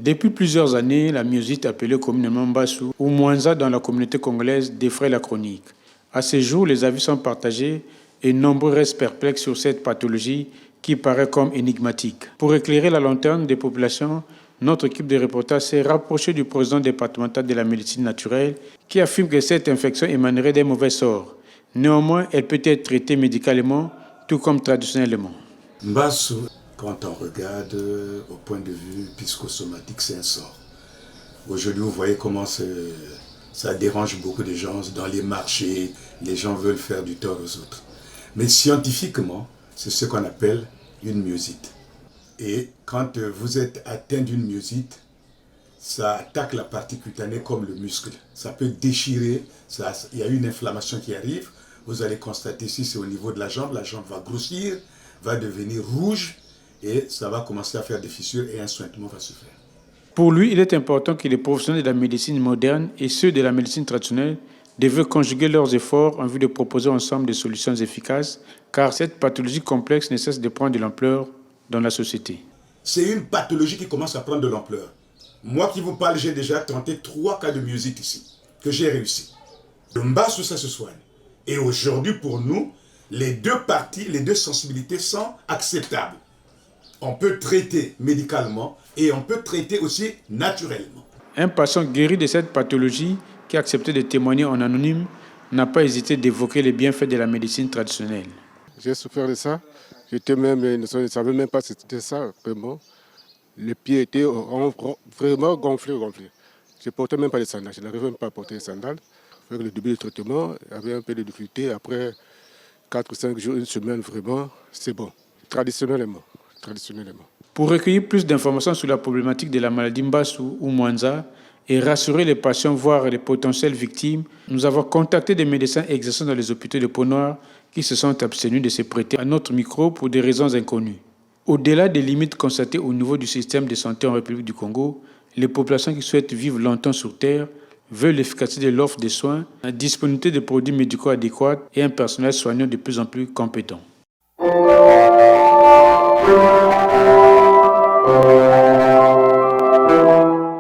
Depuis plusieurs années, la myosite appelée communément Mbassou ou Mwanza dans la communauté congolaise défraie la chronique. À ce jour, les avis sont partagés et nombreux restent perplexes sur cette pathologie qui paraît comme énigmatique. Pour éclairer la lanterne des populations, notre équipe de reportage s'est rapprochée du président départemental de la médecine naturelle qui affirme que cette infection émanerait d'un mauvais sort. Néanmoins, elle peut être traitée médicalement, tout comme traditionnellement. Mbassou, quand on regarde au point de vue psychosomatique, c'est un sort. Aujourd'hui, vous voyez comment ça dérange beaucoup de gens dans les marchés, les gens veulent faire du tort aux autres. Mais scientifiquement, c'est ce qu'on appelle une myosite. Et quand vous êtes atteint d'une myosite, ça attaque la partie cutanée comme le muscle. Ça peut déchirer, il y a une inflammation qui arrive. Vous allez constater si c'est au niveau de la jambe va grossir, va devenir rouge et ça va commencer à faire des fissures et un sointement va se faire. Pour lui, il est important que les professionnels de la médecine moderne et ceux de la médecine traditionnelle devaient conjuguer leurs efforts en vue de proposer ensemble des solutions efficaces, car cette pathologie complexe ne cesse de prendre de l'ampleur dans la société. C'est une pathologie qui commence à prendre de l'ampleur. Moi qui vous parle, j'ai déjà tenté 3 cas de myosite ici, que j'ai réussi. Le Mbassou, ça se soigne. Et aujourd'hui, pour nous, les deux parties, les deux sensibilités sont acceptables. On peut traiter médicalement et on peut traiter aussi naturellement. Un patient guéri de cette pathologie qui a accepté de témoigner en anonyme n'a pas hésité d'évoquer les bienfaits de la médecine traditionnelle. J'ai souffert de ça. Je ne savais même pas si c'était ça, vraiment. Les pieds étaient vraiment gonflés. Je ne portais même pas de sandales. Je n'arrivais même pas à porter des sandales. Avec le début du traitement, il y avait un peu de difficulté. Après 4 ou 5 jours, une semaine, vraiment, c'est bon. Traditionnellement. Pour recueillir plus d'informations sur la problématique de la maladie Mbassou ou Mwanza et rassurer les patients, voire les potentielles victimes, nous avons contacté des médecins exerçant dans les hôpitaux de Pont-Noir qui se sont abstenus de se prêter à notre micro pour des raisons inconnues. Au-delà des limites constatées au niveau du système de santé en République du Congo, les populations qui souhaitent vivre longtemps sur Terre veulent l'efficacité de l'offre de soins, la disponibilité de produits médicaux adéquats et un personnel soignant de plus en plus compétent.